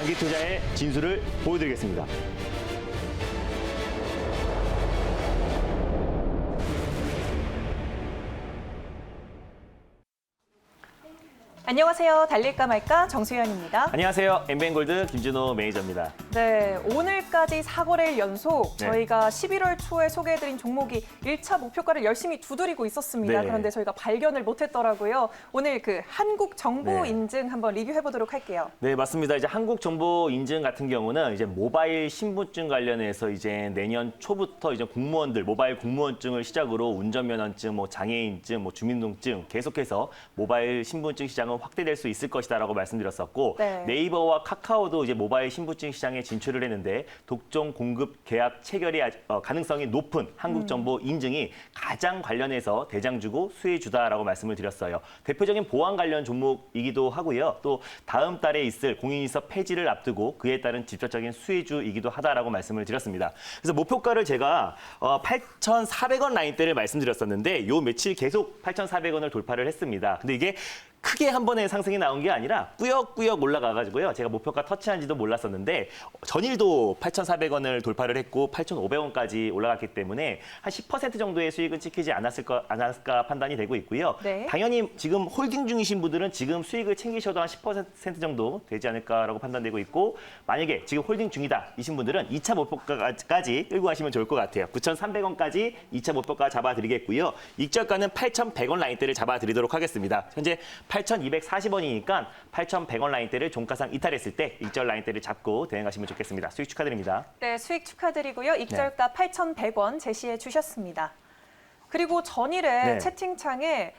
장기 투자의 진수를 보여드리겠습니다. 안녕하세요. 달릴까 말까 정수현입니다. 안녕하세요. 엠벤골드 김준호 매니저입니다. 네, 오늘까지 4거래일 연속 네. 저희가 11월 초에 소개해드린 종목이 1차 목표가를 열심히 두드리고 있었습니다. 네. 그런데 저희가 발견을 못했더라고요. 오늘 그 한국정보인증 한번 리뷰해보도록 할게요. 네, 맞습니다. 이제 한국정보인증 같은 경우는 이제 모바일 신분증 관련해서 이제 내년 초부터 이제 공무원들 모바일 공무원증을 시작으로 운전면허증, 뭐 장애인증, 뭐 주민등록증 계속해서 모바일 신분증 시장은 확대될 수 있을 것이다라고 말씀드렸었고 네. 네이버와 카카오도 이제 모바일 신분증 시장에 진출을 했는데 독점 공급 계약 체결이 가능성이 높은 한국정보 인증이 가장 관련해서 대장주고 수혜주다라고 말씀을 드렸어요. 대표적인 보안 관련 종목이기도 하고요. 또 다음 달에 있을 공인인서 폐지를 앞두고 그에 따른 직접적인 수혜주이기도 하다라고 말씀을 드렸습니다. 그래서 목표가를 제가 8,400원 라인대를 말씀드렸었는데 요 며칠 계속 8,400원을 돌파를 했습니다. 근데 이게 크게 한 번에 상승이 나온 게 아니라 꾸역꾸역 올라가가지고요. 제가 목표가 터치한지도 몰랐었는데 전일도 8,400원을 돌파를 했고 8,500원까지 올라갔기 때문에 한 10% 정도의 수익은 찍히지 않았을까 판단이 되고 있고요. 네. 당연히 지금 홀딩 중이신 분들은 지금 수익을 챙기셔도 한 10% 정도 되지 않을까라고 판단되고 있고 만약에 지금 홀딩 중이다 이신 분들은 2차 목표가까지 끌고 가시면 좋을 것 같아요. 9,300원까지 2차 목표가 잡아드리겠고요. 익절가는 8,100원 라인대를 잡아드리도록 하겠습니다. 현재 8,240원이니까 8,100원 라인대를 종가상 이탈했을 때 익절 라인대를 잡고 대응하시면 좋겠습니다. 수익 축하드립니다. 네, 수익 축하드리고요. 익절가 8,100원 제시해 주셨습니다. 그리고 전일에 네. 채팅창에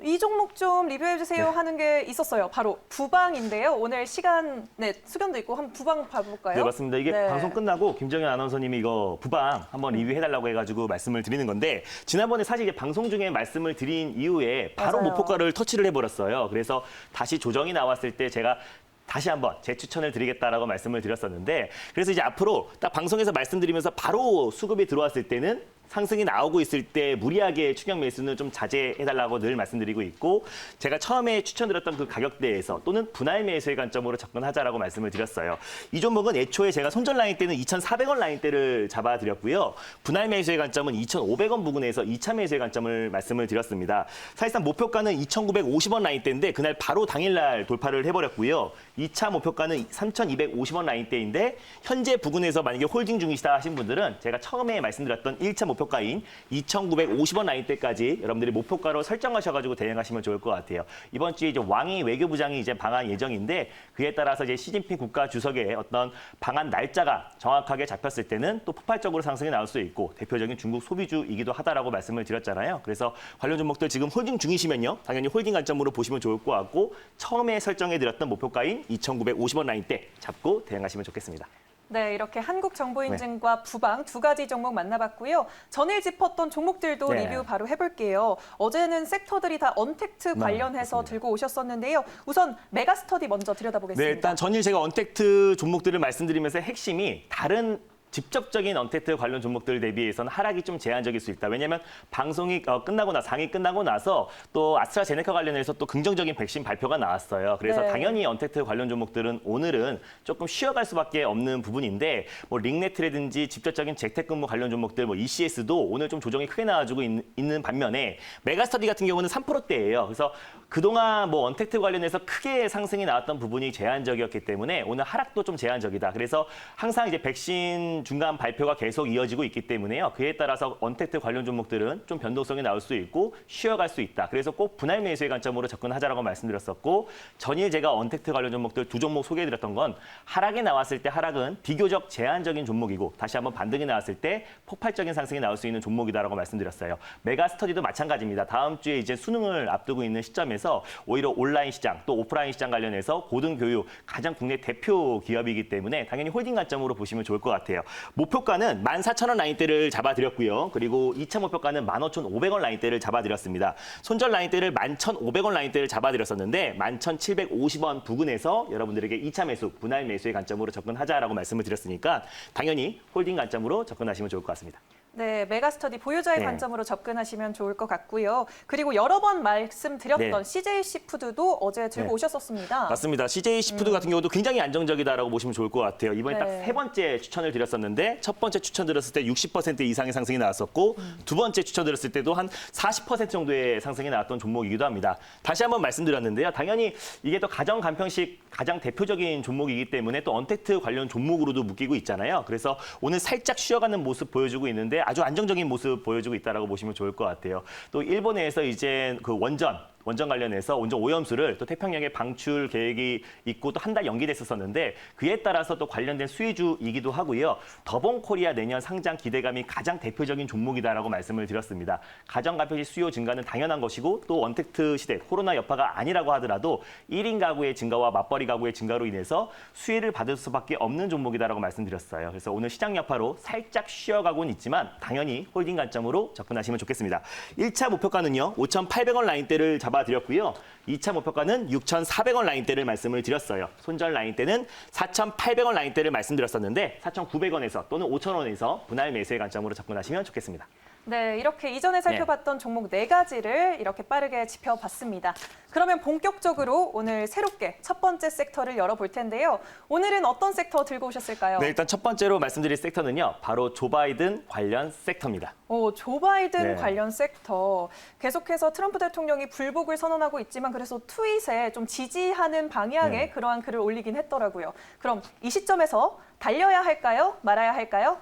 이 종목 좀 리뷰해주세요 네. 하는 게 있었어요. 바로 부방인데요. 오늘 시간, 수견도 있고 한번 부방 봐볼까요? 네, 맞습니다. 이게 네. 방송 끝나고 김정현 아나운서님이 이거 부방 한번 리뷰해달라고 해가지고 말씀을 드리는 건데 지난번에 사실 이제 방송 중에 말씀을 드린 이후에 바로 맞아요. 목표가를 터치를 해버렸어요. 그래서 다시 조정이 나왔을 때 제가 다시 한번 재추천을 드리겠다라고 말씀을 드렸었는데 그래서 이제 앞으로 딱 방송에서 말씀드리면서 바로 수급이 들어왔을 때는 상승이 나오고 있을 때 무리하게 추격 매수는 좀 자제해달라고 늘 말씀드리고 있고 제가 처음에 추천드렸던 그 가격대에서 또는 분할 매수의 관점으로 접근하자라고 말씀을 드렸어요. 이 종목은 애초에 제가 손절 라인 때는 2,400원 라인대를 잡아드렸고요. 분할 매수의 관점은 2,500원 부근에서 2차 매수의 관점을 말씀을 드렸습니다. 사실상 목표가는 2,950원 라인대인데 그날 바로 당일날 돌파를 해버렸고요. 2차 목표가는 3,250원 라인대인데 현재 부근에서 만약에 홀딩 중이시다 하신 분들은 제가 처음에 말씀드렸던 1차 목표가인 2,950원 라인대까지 여러분들이 목표가로 설정하셔가지고 대응하시면 좋을 것 같아요. 이번 주에 이제 왕이 외교부장이 이제 방한 예정인데 그에 따라서 이제 시진핑 국가 주석의 어떤 방한 날짜가 정확하게 잡혔을 때는 또 폭발적으로 상승이 나올 수 있고 대표적인 중국 소비주이기도 하다라고 말씀을 드렸잖아요. 그래서 관련 종목들 지금 홀딩 중이시면요. 당연히 홀딩 관점으로 보시면 좋을 것 같고 처음에 설정해드렸던 목표가인 2,950원 라인대 잡고 대응하시면 좋겠습니다. 네, 이렇게 한국정보인증과 부방 두 가지 종목 만나봤고요. 전일 짚었던 종목들도 네. 리뷰 바로 해볼게요. 어제는 섹터들이 다 언택트 관련해서 맞습니다. 들고 오셨었는데요. 우선 메가스터디 먼저 들여다보겠습니다. 네, 일단 전일 제가 언택트 종목들을 말씀드리면서 핵심이 다른 직접적인 언택트 관련 종목들 대비해서는 하락이 좀 제한적일 수 있다. 왜냐하면 방송이 끝나고 상이 끝나고 나서 또 아스트라제네카 관련해서 또 긍정적인 백신 발표가 나왔어요. 그래서 네. 당연히 언택트 관련 종목들은 오늘은 조금 쉬어갈 수밖에 없는 부분인데 뭐 링네트라든지 직접적인 재택근무 관련 종목들 뭐 ECS도 오늘 좀 조정이 크게 나와주고 있는 반면에 메가스터디 같은 경우는 3%대예요. 그래서 그동안 뭐 언택트 관련해서 크게 상승이 나왔던 부분이 제한적이었기 때문에 오늘 하락도 좀 제한적이다. 그래서 항상 이제 백신 중간 발표가 계속 이어지고 있기 때문에요. 그에 따라서 언택트 관련 종목들은 좀 변동성이 나올 수 있고 쉬어갈 수 있다. 그래서 꼭 분할 매수의 관점으로 접근하자라고 말씀드렸었고 전일 제가 언택트 관련 종목들 두 종목 소개해드렸던 건 하락이 나왔을 때 하락은 비교적 제한적인 종목이고 다시 한번 반등이 나왔을 때 폭발적인 상승이 나올 수 있는 종목이다라고 말씀드렸어요. 메가스터디도 마찬가지입니다. 다음 주에 이제 수능을 앞두고 있는 시점에서 오히려 온라인 시장 또 오프라인 시장 관련해서 고등교육 가장 국내 대표 기업이기 때문에 당연히 홀딩 관점으로 보시면 좋을 것 같아요. 목표가는 14,000원 라인대를 잡아드렸고요. 그리고 2차 목표가는 15,500원 라인대를 잡아드렸습니다. 손절 라인대를 11,500원 라인대를 잡아드렸었는데 11,750원 부근에서 여러분들에게 2차 매수, 분할 매수의 관점으로 접근하자라고 말씀을 드렸으니까 당연히 홀딩 관점으로 접근하시면 좋을 것 같습니다. 네, 메가스터디 보유자의 네. 관점으로 접근하시면 좋을 것 같고요. 그리고 여러 번 말씀드렸던 네. CJ 시푸드도 어제 들고 네. 오셨었습니다. 맞습니다. CJ 시푸드 같은 경우도 굉장히 안정적이다라고 보시면 좋을 것 같아요. 이번에 딱 네. 3번째 추천을 드렸었는데 첫 번째 추천 드렸을 때 60% 이상의 상승이 나왔었고 두 번째 추천 드렸을 때도 한 40% 정도의 상승이 나왔던 종목이기도 합니다. 다시 한번 말씀드렸는데요. 당연히 이게 또 가정 간편식 가장 대표적인 종목이기 때문에 또 언택트 관련 종목으로도 묶이고 있잖아요. 그래서 오늘 살짝 쉬어가는 모습 보여주고 있는데 아주 안정적인 모습 보여주고 있다라고 보시면 좋을 것 같아요. 또 일본에서 이제 그 원전 관련해서 원전 오염수를 또 태평양에 방출 계획이 있고 또 한 달 연기됐었는데 그에 따라서 또 관련된 수혜주이기도 하고요. 더본코리아 내년 상장 기대감이 가장 대표적인 종목이다라고 말씀을 드렸습니다. 가정간편식 수요 증가는 당연한 것이고 또 원택트 시대 코로나 여파가 아니라고 하더라도 1인 가구의 증가와 맞벌이 가구의 증가로 인해서 수혜를 받을 수밖에 없는 종목이다라고 말씀드렸어요. 그래서 오늘 시장 여파로 살짝 쉬어가고는 있지만 당연히 홀딩 관점으로 접근하시면 좋겠습니다. 1차 목표가는요. 5,800원 라인대를 잡아드렸고요. 2차 목표가는 6,400원 라인대를 말씀을 드렸어요. 손절 라인대는 4,800원 라인대를 말씀드렸었는데 4,900원에서 또는 5,000원에서 분할 매수의 관점으로 접근하시면 좋겠습니다. 네, 이렇게 이전에 살펴봤던 종목 4가지를 이렇게 빠르게 짚어봤습니다. 그러면 본격적으로 오늘 새롭게 첫 번째 섹터를 열어볼 텐데요. 오늘은 어떤 섹터 들고 오셨을까요? 네, 일단 첫 번째로 말씀드릴 섹터는요. 바로 조 바이든 관련 섹터입니다. 조 바이든 네. 관련 섹터. 계속해서 트럼프 대통령이 불복을 선언하고 있지만 그래서 트윗에 좀 지지하는 방향의 네. 그러한 글을 올리긴 했더라고요. 그럼 이 시점에서 달려야 할까요? 말아야 할까요?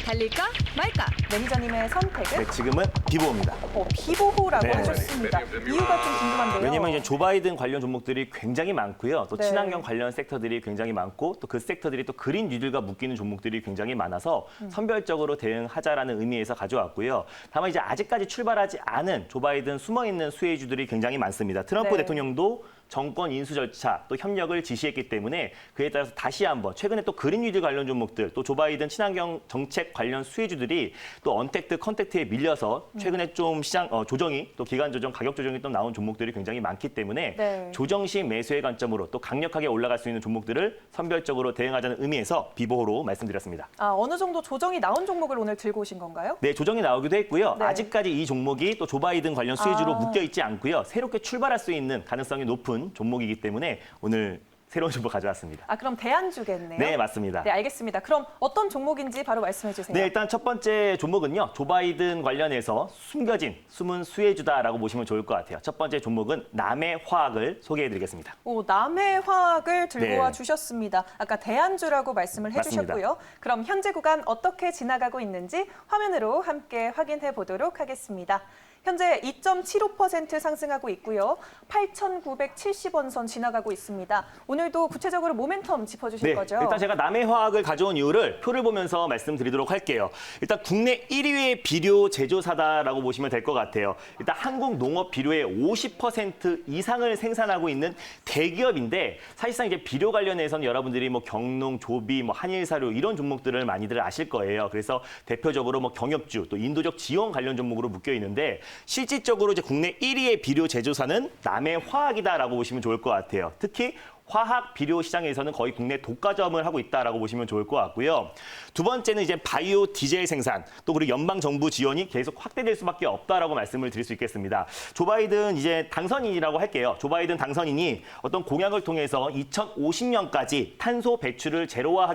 달릴까 말까? 매니저님의 선택은 네, 지금은 비보입니다. 비보호라고 네. 하셨습니다. 이유가 좀 궁금한데요. 왜냐면 이제 조 바이든 관련 종목들이 굉장히 많고요. 또 네. 친환경 관련 섹터들이 굉장히 많고 또 그 섹터들이 또 그린 뉴딜과 묶이는 종목들이 굉장히 많아서 선별적으로 대응하자라는 의미에서 가져왔고요. 다만 이제 아직까지 출발하지 않은 조 바이든 숨어있는 수혜주들이 굉장히 많습니다. 트럼프 네. 대통령도 정권 인수 절차 또 협력을 지시했기 때문에 그에 따라서 다시 한번 최근에 또 그린 뉴딜 관련 종목들 또 조 바이든 친환경 정책 관련 수혜주들이 또 언택트 컨택트에 밀려서 최근에 좀 시장 조정이 또 기간 조정 가격 조정이 또 나온 종목들이 굉장히 많기 때문에 네. 조정식 매수의 관점으로 또 강력하게 올라갈 수 있는 종목들을 선별적으로 대응하자는 의미에서 비보호로 말씀드렸습니다. 어느 정도 조정이 나온 종목을 오늘 들고 오신 건가요? 네, 조정이 나오기도 했고요. 네. 아직까지 이 종목이 또 조 바이든 관련 수혜주로 아. 묶여 있지 않고요. 새롭게 출발할 수 있는 가능성이 높은 종목이기 때문에 오늘 새로운 종목 가져왔습니다. 그럼 대안주겠네요. 네, 맞습니다. 네, 알겠습니다. 그럼 어떤 종목인지 바로 말씀해 주세요. 네, 일단 첫 번째 종목은요. 조 바이든 관련해서 숨겨진 숨은 수혜주다라고 보시면 좋을 것 같아요. 첫 번째 종목은 남해화학을 소개해드리겠습니다. 남해화학을 들고 네. 와 주셨습니다. 아까 대안주라고 말씀을 맞습니다. 해주셨고요. 그럼 현재 구간 어떻게 지나가고 있는지 화면으로 함께 확인해 보도록 하겠습니다. 현재 2.75% 상승하고 있고요. 8,970원 선 지나가고 있습니다. 오늘도 구체적으로 모멘텀 짚어주실 거죠? 일단 제가 남해화학을 가져온 이유를 표를 보면서 말씀드리도록 할게요. 일단 국내 1위의 비료 제조사다라고 보시면 될 것 같아요. 일단 한국 농업 비료의 50% 이상을 생산하고 있는 대기업인데 사실상 이제 비료 관련해서는 여러분들이 뭐 경농, 조비, 뭐 한일사료 이런 종목들을 많이들 아실 거예요. 그래서 대표적으로 뭐 경협주, 또 인도적 지원 관련 종목으로 묶여 있는데 실질적으로 이제 국내 1위의 비료 제조사는 남해화학이다라고 보시면 좋을 것 같아요. 특히 화학 비료 시장에서는 거의 국내 독과점을 하고 있다라고 보시면 좋을 것 같고요. 두 번째는 이제 바이오 디젤 생산, 또 그리고 연방 정부 지원이 계속 확대될 수밖에 없다라고 말씀을 드릴 수 있겠습니다. 조 바이든 이제 당선인이라고 할게요. 조 바이든 당선인이 어떤 공약을 통해서 2050년까지 탄소 배출을 제로화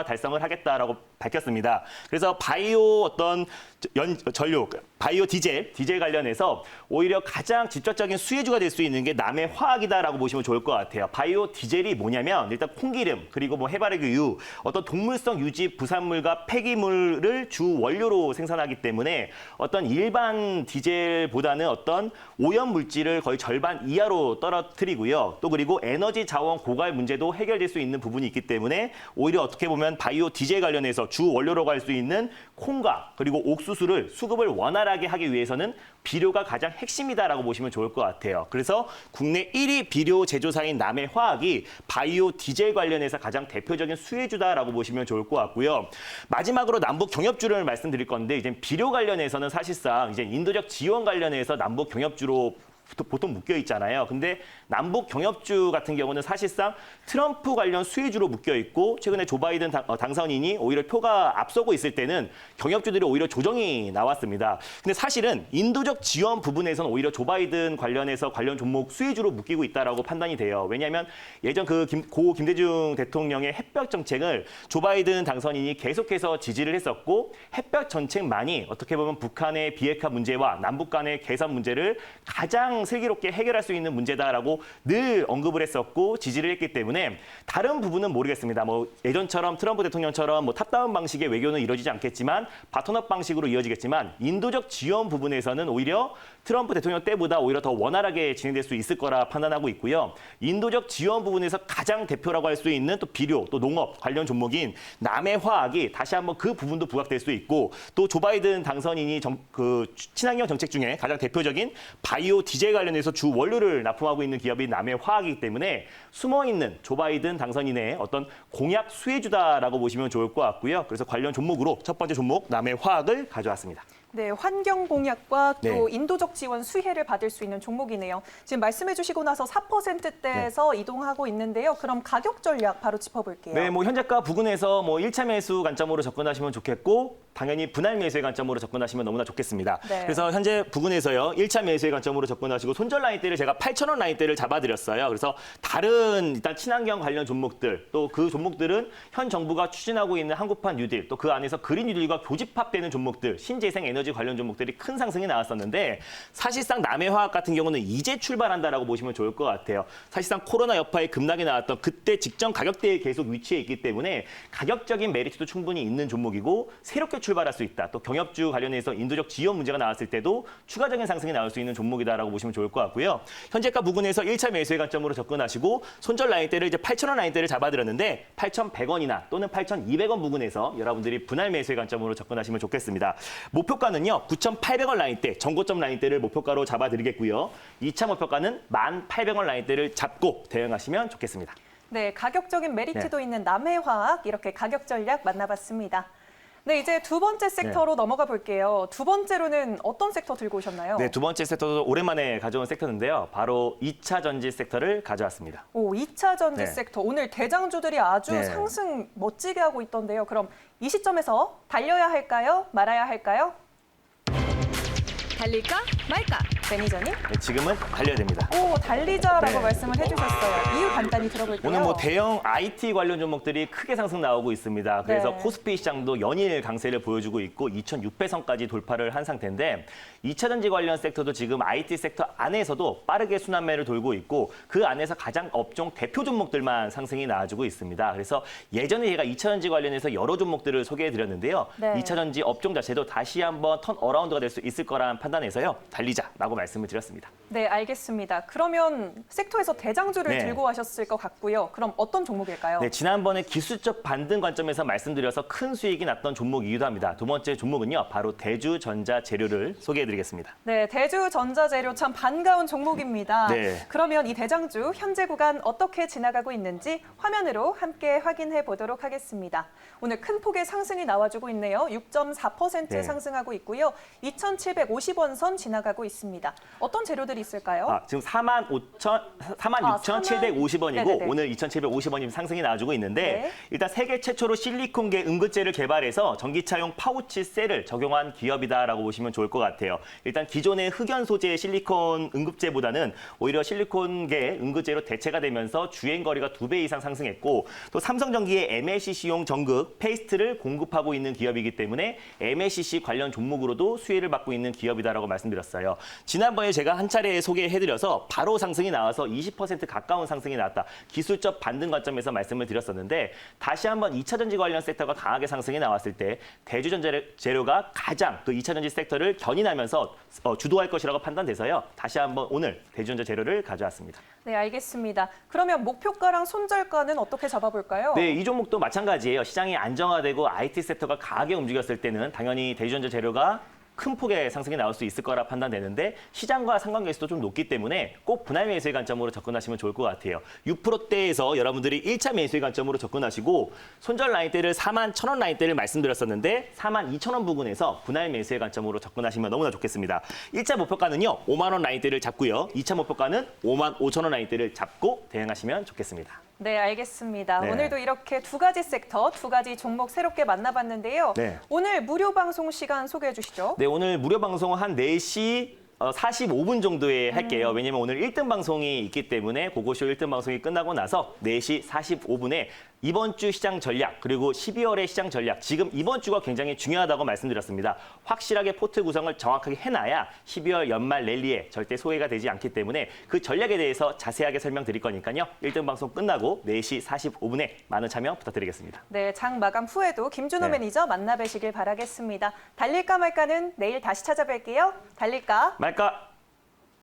달성을 하겠다라고 밝혔습니다. 그래서 바이오 어떤 전류, 바이오 디젤 관련해서 오히려 가장 직접적인 수혜주가 될 수 있는 게 남해화학이다라고 보시면 좋을 것 같아요. 바이오 디젤이 뭐냐면 일단 콩기름 그리고 뭐 해바라기 유 어떤 동물성 유지 부산물과 폐기물을 주 원료로 생산하기 때문에 어떤 일반 디젤보다는 어떤 오염 물질을 거의 절반 이하로 떨어뜨리고요. 또 그리고 에너지 자원 고갈 문제도 해결될 수 있는 부분이 있기 때문에 오히려 어떻게 보면 바이오 디젤 관련해서 주 원료로 갈 수 있는 콩과 그리고 옥수수를 수급을 원활하게 하기 위해서는 비료가 가장 핵심이다라고 보시면 좋을 것 같아요. 그래서 국내 1위 비료 제조사인 남해화학이 바이오 디젤 관련해서 가장 대표적인 수혜주다라고 보시면 좋을 것 같고요. 마지막으로 남북 경협주를 말씀드릴 건데 이제 비료 관련해서는 사실상 이제 인도적 지원 관련해서 남북 경협주로 보통 묶여 있잖아요. 근데 남북 경협주 같은 경우는 사실상 트럼프 관련 수혜주로 묶여 있고 최근에 조 바이든 당선인이 오히려 표가 앞서고 있을 때는 경협주들이 오히려 조정이 나왔습니다. 근데 사실은 인도적 지원 부분에서는 오히려 조 바이든 관련해서 관련 종목 수혜주로 묶이고 있다라고 판단이 돼요. 왜냐하면 예전 고 김대중 대통령의 햇볕 정책을 조 바이든 당선인이 계속해서 지지를 했었고 햇볕 정책만이 어떻게 보면 북한의 비핵화 문제와 남북 간의 개선 문제를 가장 슬기롭게 해결할 수 있는 문제다라고 늘 언급을 했었고 지지를 했기 때문에 다른 부분은 모르겠습니다. 뭐 예전처럼 트럼프 대통령처럼 뭐 탑다운 방식의 외교는 이루어지지 않겠지만 바톤업 방식으로 이어지겠지만 인도적 지원 부분에서는 오히려 트럼프 대통령 때보다 오히려 더 원활하게 진행될 수 있을 거라 판단하고 있고요. 인도적 지원 부분에서 가장 대표라고 할 수 있는 또 비료, 또 농업 관련 종목인 남해화학이 다시 한번 그 부분도 부각될 수 있고 또 조 바이든 당선인이 친환경 정책 중에 가장 대표적인 바이오 디젤 관련해서 주 원료를 납품하고 있는 기업이 남해화학이기 때문에 숨어있는 조 바이든 당선인의 어떤 공약 수혜주다라고 보시면 좋을 것 같고요. 그래서 관련 종목으로 첫 번째 종목 남해화학을 가져왔습니다. 네, 환경 공약과 또 네. 인도적 지원 수혜를 받을 수 있는 종목이네요. 지금 말씀해 주시고 나서 4%대에서 이동하고 있는데요. 그럼 가격 전략 바로 짚어볼게요. 네, 뭐 현재가 부근에서 뭐 1차 매수 관점으로 접근하시면 좋겠고 당연히 분할 매수의 관점으로 접근하시면 너무나 좋겠습니다. 네. 그래서 현재 부근에서요. 1차 매수의 관점으로 접근하시고 손절 라인대를 제가 8,000원 라인대를 잡아드렸어요. 그래서 다른 일단 친환경 관련 종목들 또 그 종목들은 현 정부가 추진하고 있는 한국판 뉴딜 또 그 안에서 그린 뉴딜과 교집합되는 종목들 신재생 에너지 관련 종목들이 큰 상승이 나왔었는데 사실상 남해화학 같은 경우는 이제 출발한다라고 보시면 좋을 것 같아요. 사실상 코로나 여파에 급락이 나왔던 그때 직전 가격대에 계속 위치해 있기 때문에 가격적인 메리트도 충분히 있는 종목이고 새롭게 출발할 수 있다. 또 경협주 관련해서 인도적 지원 문제가 나왔을 때도 추가적인 상승이 나올 수 있는 종목이다라고 보시면 좋을 것 같고요. 현재가 부근에서 1차 매수의 관점으로 접근하시고 손절 라인대를 이제 8,000원 라인대를 잡아드렸는데 8,100원이나 또는 8,200원 부근에서 여러분들이 분할 매수의 관점으로 접근하시면 좋겠습니다. 목표가는요. 9,800원 라인대, 전고점 라인대를 목표가로 잡아드리겠고요. 2차 목표가는 1,800원 라인대를 잡고 대응하시면 좋겠습니다. 네, 가격적인 메리트도 있는 남해화학 이렇게 가격 전략 만나봤습니다. 네, 이제 두 번째 섹터로 넘어가 볼게요. 두 번째로는 어떤 섹터 들고 오셨나요? 네, 두 번째 섹터도 오랜만에 가져온 섹터인데요. 바로 2차 전지 섹터를 가져왔습니다. 오, 2차 전지 네. 섹터. 오늘 대장주들이 아주 네. 상승 멋지게 하고 있던데요. 그럼 이 시점에서 달려야 할까요? 말아야 할까요? 달릴까 말까. 매니저님? 네, 지금은 달려야 됩니다. 오, 달리자라고 네. 말씀을 해주셨어요. 이유 간단히 들어볼게요. 오늘 뭐 대형 IT 관련 종목들이 크게 상승 나오고 있습니다. 그래서 네. 코스피 시장도 연일 강세를 보여주고 있고 2,600선까지 돌파를 한 상태인데 2차 전지 관련 섹터도 지금 IT 섹터 안에서도 빠르게 순환매를 돌고 있고 그 안에서 가장 업종 대표 종목들만 상승이 나와주고 있습니다. 그래서 예전에 제가 2차 전지 관련해서 여러 종목들을 소개해드렸는데요. 네. 2차 전지 업종 자체도 다시 한번 턴 어라운드가 될 수 있을 거라는 판단에서요. 달리자라고 말씀을 드렸습니다. 네, 알겠습니다. 그러면 섹터에서 대장주를 네. 들고 가셨을 것 같고요. 그럼 어떤 종목일까요? 네, 지난번에 기술적 반등 관점에서 말씀드려서 큰 수익이 났던 종목이기도 합니다. 두 번째 종목은요, 바로 대주전자재료를 소개해드리겠습니다. 네, 대주전자재료 참 반가운 종목입니다. 네. 그러면 이 대장주 현재 구간 어떻게 지나가고 있는지 화면으로 함께 확인해 보도록 하겠습니다. 오늘 큰 폭의 상승이 나와주고 있네요. 6.4% 네. 상승하고 있고요. 2,750원 선 지나가고 있습니다. 어떤 재료들이 있을까요? 지금 46,750원이고 네네네. 오늘 2,750원이 상승이 나와주고 있는데 네. 일단 세계 최초로 실리콘계 응급제를 개발해서 전기차용 파우치 셀을 적용한 기업이다라고 보시면 좋을 것 같아요. 일단 기존의 흑연 소재의 실리콘 응급제보다는 오히려 실리콘계 응급제로 대체가 되면서 주행거리가 2배 이상 상승했고 또 삼성전기의 MLCC용 전극 페이스트를 공급하고 있는 기업이기 때문에 MLCC 관련 종목으로도 수혜를 받고 있는 기업이다라고 말씀드렸어요. 지난번에 제가 한 차례 소개해드려서 바로 상승이 나와서 20% 가까운 상승이 나왔다. 기술적 반등 관점에서 말씀을 드렸었는데 다시 한번 2차 전지 관련 섹터가 강하게 상승이 나왔을 때 대주전자재료가 가장 그 2차 전지 섹터를 견인하면서 주도할 것이라고 판단돼서요. 다시 한번 오늘 대주전자재료를 가져왔습니다. 네, 알겠습니다. 그러면 목표가랑 손절가는 어떻게 잡아볼까요? 네, 이 종목도 마찬가지예요. 시장이 안정화되고 IT 섹터가 강하게 움직였을 때는 당연히 대주전자재료가 큰 폭의 상승이 나올 수 있을 거라 판단되는데 시장과 상관계수도 좀 높기 때문에 꼭 분할 매수의 관점으로 접근하시면 좋을 것 같아요. 6%대에서 여러분들이 1차 매수의 관점으로 접근하시고 손절 라인대를 41,000원 라인대를 말씀드렸었는데 42,000원 부근에서 분할 매수의 관점으로 접근하시면 너무나 좋겠습니다. 1차 목표가는요. 5만 원 라인대를 잡고요. 2차 목표가는 55,000원 라인대를 잡고 대응하시면 좋겠습니다. 네, 알겠습니다. 네. 오늘도 이렇게 두 가지 섹터, 두 가지 종목 새롭게 만나봤는데요. 네. 오늘 무료 방송 시간 소개해 주시죠. 네, 오늘 무료 방송 한 4시 45분 정도에 할게요. 왜냐면 오늘 1등 방송이 있기 때문에 고고쇼 1등 방송이 끝나고 나서 4시 45분에 이번 주 시장 전략 그리고 12월의 시장 전략 지금 이번 주가 굉장히 중요하다고 말씀드렸습니다. 확실하게 포트 구성을 정확하게 해놔야 12월 연말 랠리에 절대 소외가 되지 않기 때문에 그 전략에 대해서 자세하게 설명드릴 거니까요. 1등 방송 끝나고 4시 45분에 많은 참여 부탁드리겠습니다. 네, 장 마감 후에도 김준호 네. 매니저 만나뵈시길 바라겠습니다. 달릴까 말까는 내일 다시 찾아뵐게요. 달릴까? 말까?